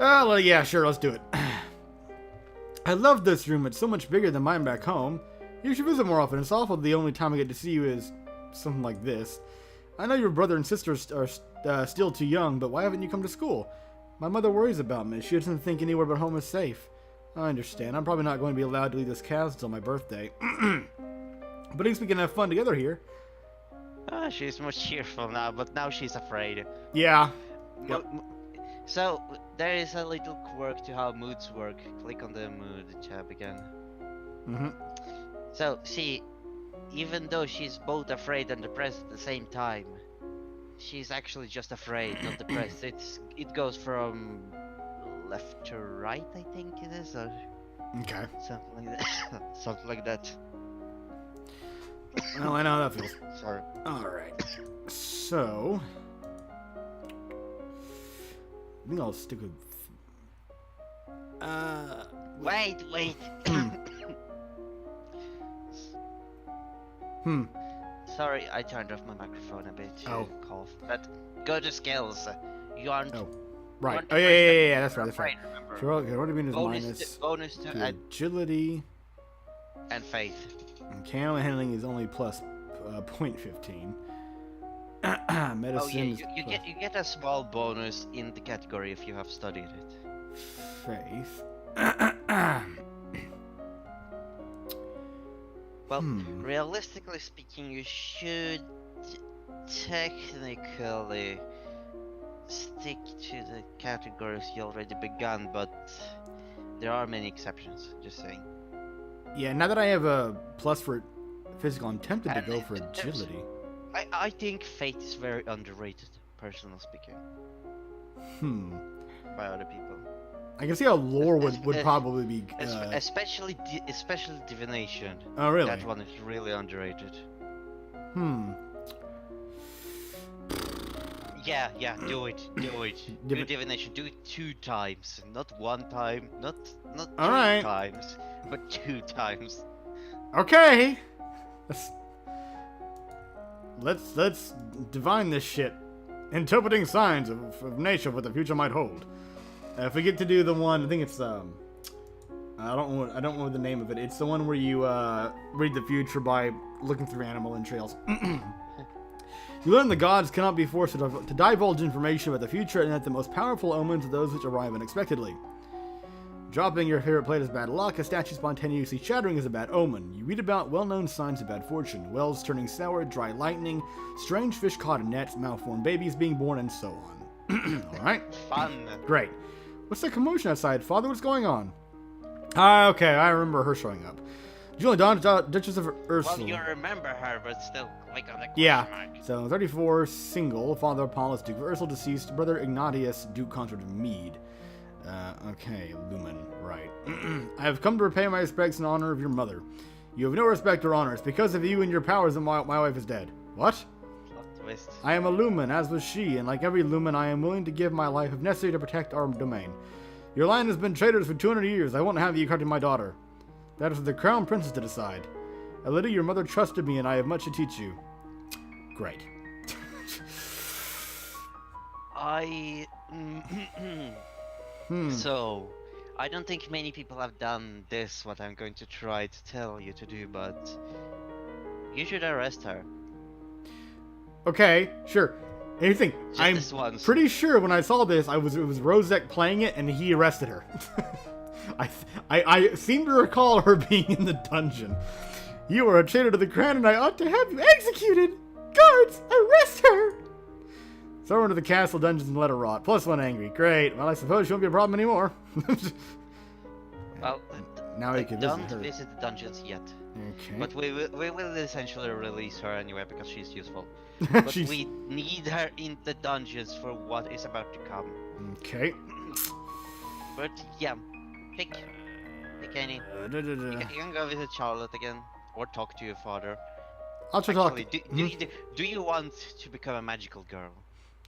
Oh, well, yeah, sure, let's do it. I love this room. It's so much bigger than mine back home. You should visit more often. It's awful the only time I get to see you is something like this. I know your brother and sister are still too young, but why haven't you come to school? My mother worries about me. She doesn't think anywhere but home is safe. I understand. I'm probably not going to be allowed to leave this castle until my birthday. But at least we can have fun together here. She's more cheerful now, but now she's afraid. Yeah. Yep. So, there is a little quirk to how moods work. Click on the mood tab again. So, see, even though she's both afraid and depressed at the same time, she's actually just afraid, not depressed. It goes from left to right, I think it is, or Okay. something like that. Something like that. Well, I know how that feels. Sorry. Alright. So... I think I'll stick with... Wait. Sorry, I turned off my microphone a bit to cough. But go to skills. You aren't... Oh, right. Oh, yeah, that's right. Remember. Sure, okay, what do you mean is bonus to agility and faith. And camera handling is only plus 0.15. Medicine. Oh yeah, you get a small bonus in the category if you have studied it. Faith. Well, realistically speaking, you should technically stick to the categories you already begun, but there are many exceptions, just saying. Yeah, now that I have a plus for physical, I'm tempted to go for agility. I think faith is very underrated, personally speaking. By other people. I can see how lore would probably be... especially divination. Oh, really? That one is really underrated. Yeah, do it. Do divination. Do it 2 times, not 1 time, not 3 times, but 2 times. Okay. Let's divine this shit. Interpreting signs of nature, what the future might hold. If we get to do the one, I think it's I don't know the name of it. It's the one where you read the future by looking through animal entrails. You learn the gods cannot be forced to divulge information about the future, and that the most powerful omens are those which arrive unexpectedly. Dropping your favorite plate is bad luck. A statue spontaneously shattering is a bad omen. You read about well-known signs of bad fortune: wells turning sour, dry lightning, strange fish caught in nets, malformed babies being born, and so on. All right. Fun. Great. What's that commotion outside, Father? What's going on? Okay, I remember her showing up. Julie Dawn, Duchess of Ursula. Well, you remember her, but still, click on the question mark. So 34, single, Father Paulus, Duke of Ursula, deceased, Brother Ignatius, Duke Consort of Mead. Okay, Lumen, right. I have come to repay my respects in honor of your mother. You have no respect or honor. It's because of you and your powers that my wife is dead. What? Plot twist. I am a Lumen, as was she, and like every Lumen, I am willing to give my life if necessary to protect our domain. Your line has been traitors for 200 years. I won't have you cutting my daughter. That is for the crown princess to decide. Alida, your mother trusted me, and I have much to teach you. Great. So, I don't think many people have done this, what I'm going to try to tell you to do, but you should arrest her. Okay, sure. Anything. I'm pretty sure when I saw this, it was Rozek playing it, and he arrested her. I seem to recall her being in the dungeon. You are a traitor to the crown, and I ought to have you executed. Guards, arrest her! Throw her into the castle dungeons and let her rot. +1 angry. Great. Well, I suppose she won't be a problem anymore. Well, now we can don't visit the dungeons yet. Okay. But we will essentially release her anyway because she's useful. But we need her in the dungeons for what is about to come. Okay. But yeah, pick any. You can go visit Charlotte again, or talk to your father. I'll try talking. Do you want to become a magical girl?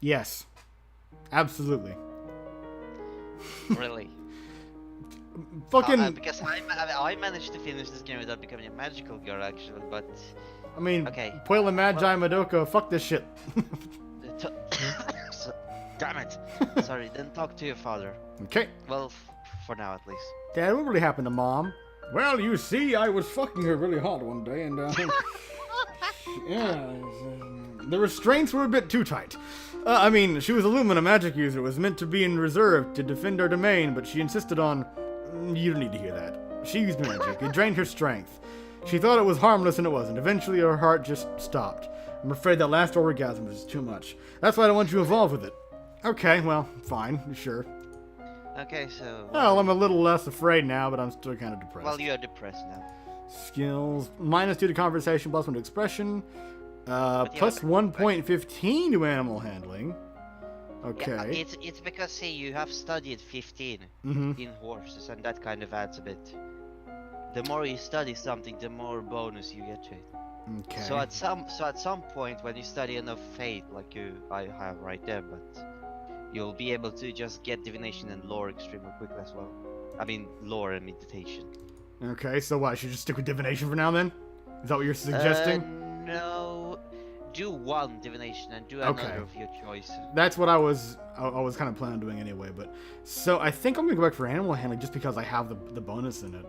Yes. Absolutely. Really? Fucking. Because I managed to finish this game without becoming a magical girl, actually, but. I mean, okay. Puella Magi Madoka, fuck this shit. Damn it! Sorry, then talk to your father. Okay. Well, for now at least. Dad, what really happened to Mom? Well, you see, I was fucking her really hard one day, and, yeah, the restraints were a bit too tight. I mean, she was a Lumina magic user. It was meant to be in reserve to defend our domain, but she insisted on... You don't need to hear that. She used magic. It drained her strength. She thought it was harmless, and it wasn't. Eventually, her heart just stopped. I'm afraid that last orgasm was too much. That's why I don't want you involved with it. Okay, well, fine, sure. Okay, so... Well, I'm a little less afraid now, but I'm still kind of depressed. Well, you're depressed now. Skills. -2 to conversation, +1 to expression. Plus yeah, 1.15 to animal handling. Okay. Yeah, it's because, see, you have studied 15 in horses, and that kind of adds a bit. The more you study something, the more bonus you get to it. Okay. So at some point, when you study enough fate, like I have right there, but you'll be able to just get divination and lore extremely quickly as well. I mean, lore and meditation. Okay, so what? I should just stick with divination for now, then? Is that what you're suggesting? No. Do one divination and do another of your choice. That's what I was kind of planning on doing anyway, but... So, I think I'm going to go back for animal handling just because I have the bonus in it.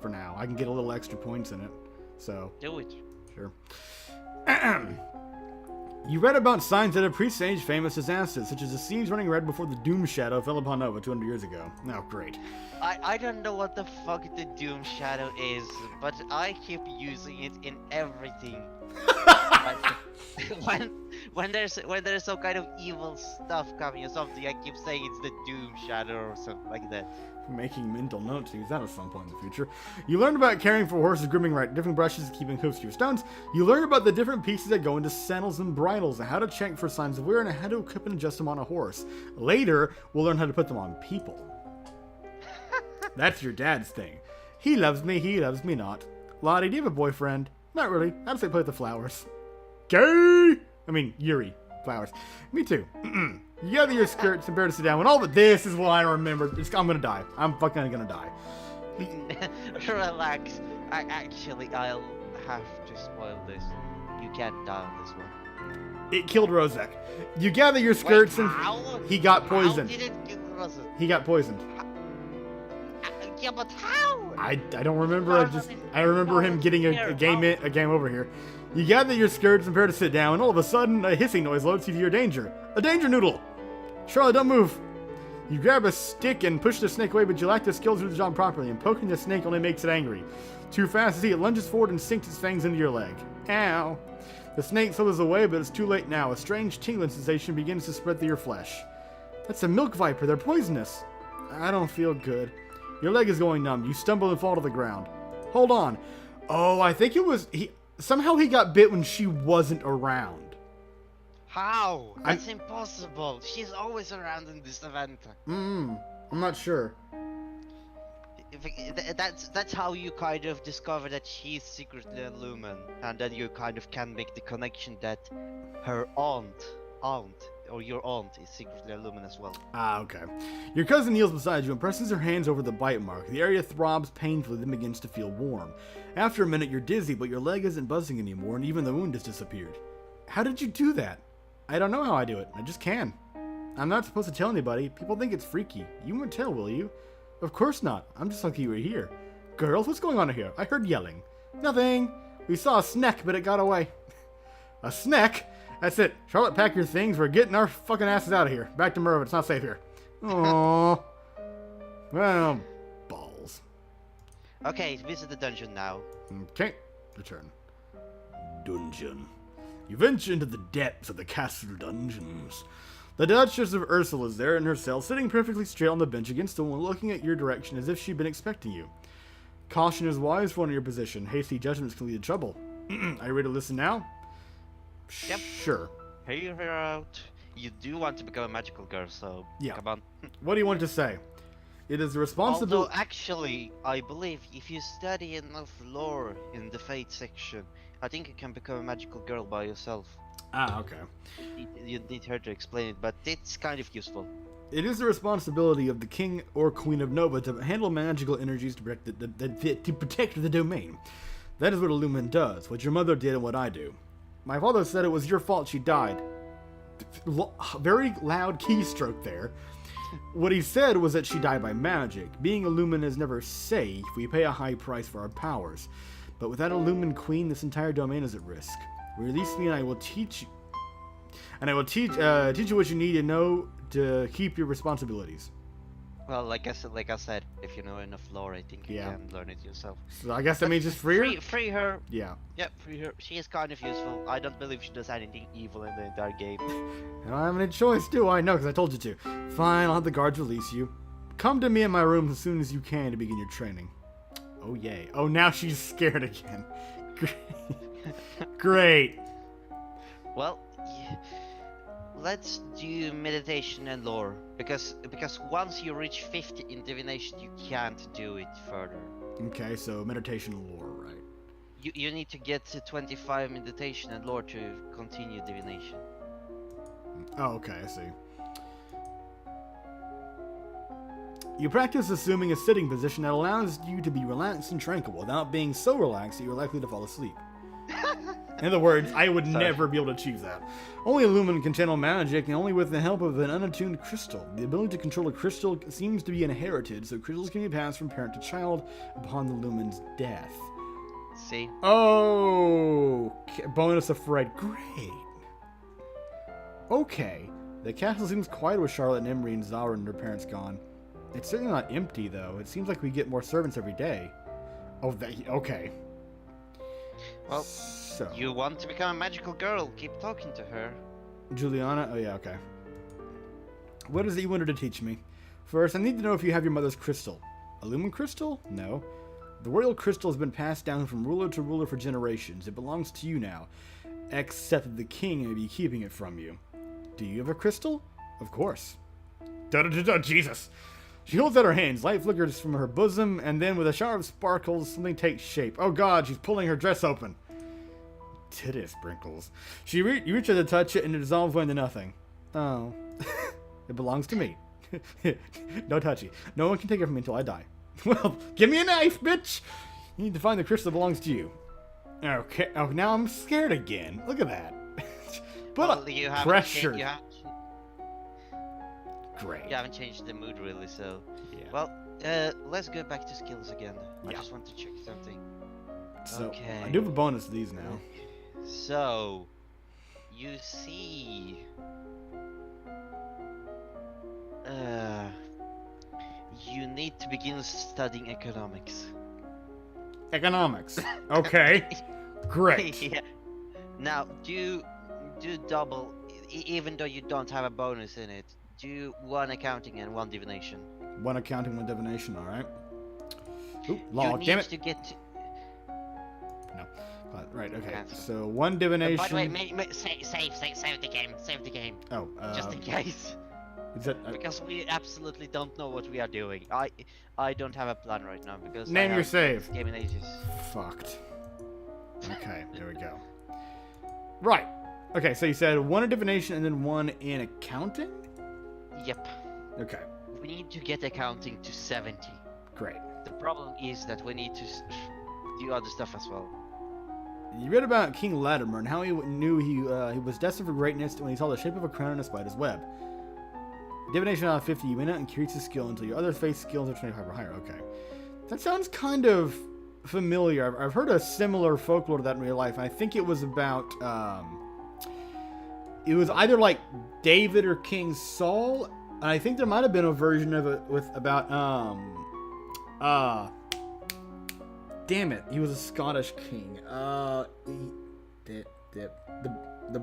For now. I can get a little extra points in it. So... Do it. Sure. You read about signs that have presaged famous disasters, such as the seas running red before the Doom Shadow fell upon Nova 200 years ago. Oh, great. I don't know what the fuck the Doom Shadow is, but I keep using it in everything. when there's some kind of evil stuff coming or something, I keep saying it's the Doom Shadow or something like that. Making mental notes to use that at some point in the future. You learned about caring for horses, grooming right, different brushes, keeping hooves to your stones. You learn about the different pieces that go into saddles and bridles, and how to check for signs of wear, and how to equip and adjust them on a horse. Later, we'll learn how to put them on people. That's your dad's thing. He loves me not. Lottie, do you have a boyfriend? Not really. I'd say play with the flowers. Gay! I mean, Yuri. Flowers. Me too. You gather your skirts and prepare to sit down. When all but this is what I remember. I'm gonna die. I'm fucking gonna die. Relax. I'll have to spoil this. You can't die on this one. It killed Rozek. You gather your skirts and he got poisoned. How did it kill Rozek? He got poisoned. Yeah, but how? I don't remember. I remember him getting a game over here. You gather your skirts and prepare to sit down, and all of a sudden, a hissing noise alerts you to your danger. A danger noodle! Charlotte, don't move! You grab a stick and push the snake away, but you lack the skills to do the job properly, and poking the snake only makes it angry. Too fast to see, it lunges forward and sinks its fangs into your leg. Ow! The snake slithers away, but it's too late now. A strange tingling sensation begins to spread through your flesh. That's a milk viper. They're poisonous. I don't feel good. Your leg is going numb. You stumble and fall to the ground. Hold on. Oh, I think it was... Somehow he got bit when she wasn't around. How? That's impossible. She's always around in this event. I'm not sure. That's how you kind of discover that she's secretly a Lumen, and then you kind of can make the connection that her aunt, or your aunt is secretly a Lumen as well. Ah, okay. Your cousin kneels beside you and presses her hands over the bite mark. The area throbs painfully, then begins to feel warm. After a minute, you're dizzy, but your leg isn't buzzing anymore, and even the wound has disappeared. How did you do that? I don't know how I do it. I just can. I'm not supposed to tell anybody. People think it's freaky. You won't tell, will you? Of course not. I'm just lucky you were here. Girls, what's going on here? I heard yelling. Nothing. We saw a snack, but it got away. A snack? That's it. Charlotte, pack your things. We're getting our fucking asses out of here. Back to Merva. It's not safe here. Aww. Well, balls. Okay, visit the dungeon now. Okay. Return. Dungeon. You venture into the depths of the castle dungeons. The Duchess of Ursula is there in her cell, sitting perfectly straight on the bench against the wall, looking at your direction as if she'd been expecting you. Caution is wise for one in your position. Hasty judgments can lead to trouble. Are you ready to listen now? Yep. Sure. Hear her out. You do want to become a magical girl, so yeah. Come on. What do you want to say? It is the responsibility... Although, actually, I believe if you study enough lore in the Fate section, I think you can become a magical girl by yourself. Ah, okay. You need her to explain it, but it's kind of useful. It is the responsibility of the King or Queen of Nova to handle magical energies to protect the domain. That is what a Lumen does, what your mother did and what I do. My father said it was your fault she died. very loud keystroke there. What he said was that she died by magic. Being a Lumen is never safe. We pay a high price for our powers. But without a Lumen Queen, this entire domain is at risk. Release me and I will teach you. And I will teach you what you need to know to keep your responsibilities. Well, like I said, if you know enough lore, I think you can learn it yourself. So I guess that means just free her? Free her. Yeah. Yep, free her. She is kind of useful. I don't believe she does anything evil in the entire game. I don't have any choice, do I? No, because I told you to. Fine, I'll have the guards release you. Come to me in my room as soon as you can to begin your training. Oh, yay. Oh, now she's scared again. Great. Well, let's do meditation and lore, because once you reach 50 in divination, you can't do it further. Okay, so meditation and lore, right? You need to get to 25 meditation and lore to continue divination. Oh, okay, I see. You practice assuming a sitting position that allows you to be relaxed and tranquil without being so relaxed that you're likely to fall asleep. In other words, I would never be able to achieve that. Only a Lumen can channel magic, and only with the help of an unattuned crystal. The ability to control a crystal seems to be inherited, so crystals can be passed from parent to child upon the Lumen's death. See? Oh, bonus afraid. Great. Okay. The castle seems quiet with Charlotte and Emery and Zara and their parents gone. It's certainly not empty, though. It seems like we get more servants every day. Oh, okay. Well, so you want to become a magical girl, keep talking to her. Juliana? Oh, yeah, okay. What is it you wanted to teach me? First, I need to know if you have your mother's crystal. A Lumen crystal? No. The royal crystal has been passed down from ruler to ruler for generations. It belongs to you now, except that the king may be keeping it from you. Do you have a crystal? Of course. Jesus! She holds out her hands. Light flickers from her bosom, and then with a shower of sparkles, something takes shape. Oh god, she's pulling her dress open. Titty sprinkles. You reach her to touch it, and it dissolves into nothing. Oh. It belongs to me. No touchy. No one can take it from me until I die. Well, give me a knife, bitch! You need to find the crystal that belongs to you. Okay. Oh, now I'm scared again. Look at that. Put pressure. Great. You haven't changed the mood really, so... Yeah. Well, let's go back to skills again. I just want to check something. So, okay. I do have a bonus to these now. So, you see... you need to begin studying economics. Economics. Okay. Great. Yeah. Now, do double, even though you don't have a bonus in it. Do one accounting and one divination. One accounting, one divination, alright. Ooh, law, damn it! To get... No. Right, okay. So, one divination... by the way, save the game, save the game. Oh, just in case. Is that, because we absolutely don't know what we are doing. I don't have a plan right now, because... Name your save. Game in ages. Fucked. Okay, there we go. Right. Okay, so you said one in divination and then one in accounting? Yep. Okay. We need to get accounting to 70. Great. The problem is that we need to do other stuff as well. You read about King Latimer and how he knew he was destined for greatness when he saw the shape of a crown in a spider's web. Divination out of 50, you may not increase his skill until your other face skills are 25 or higher. Okay. That sounds kind of familiar. I've heard a similar folklore to that in real life. And I think it was about... it was either like David or King Saul, and I think there might have been a version of it with about damn it, he was a Scottish king. The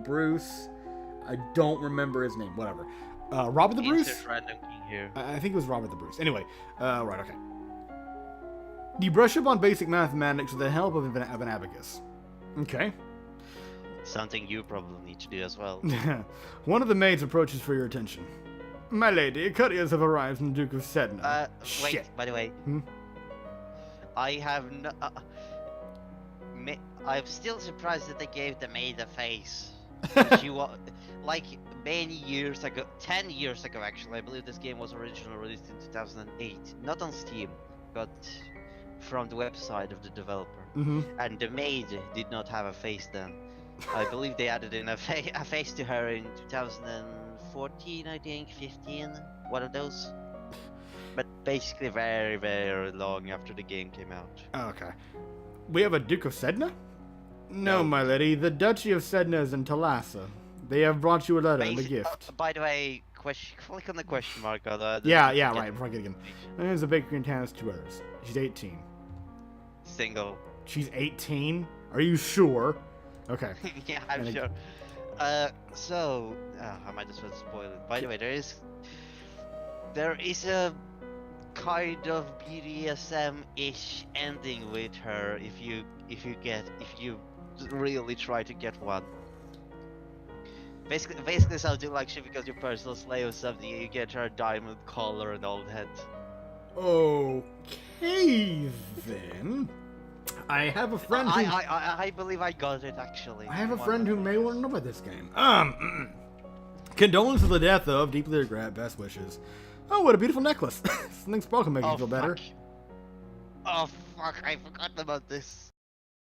Bruce. I don't remember his name. Whatever. Robert the Bruce. Random king here. I think it was Robert the Bruce. Anyway, right, okay. You brush up on basic mathematics with the help of an abacus. Okay. Something you probably need to do as well. One of the maids approaches for your attention. My lady, couriers have arrived from the Duke of Sedna. Wait, Shit. by the way. I have no... I'm still surprised that they gave the maid a face. She was... Like, many years ago, 10 years ago actually, I believe this game was originally released in 2008. Not on Steam, but from the website of the developer. And the maid did not have a face then. I believe they added in a face to her in 2014, I think, 15, one of those. But basically very, very long after the game came out. Okay. We have a Duke of Sedna? No, No. my lady. The Duchy of Sedna is in Talassa. They have brought you a letter and a gift. By the way, click on the question mark on the Yeah, right. Before I get again. There's a bakery in town. Has 2 hours. She's 18. Single. She's 18? Are you sure? Okay. Yeah, I'm sure. So I might as well spoil it. By the way, there is a kind of BDSM-ish ending with her if you really try to get one. Basically something like she becomes your personal slave or something. You get her a diamond collar and all that. Okay, then. I have a friend who... I believe I got it, actually. I have a friend who may want to know about this game. Condolence for the death of, deeply regret, best wishes. Oh, what a beautiful necklace. Something sparkle makes me feel better. Oh, fuck, I forgot about this.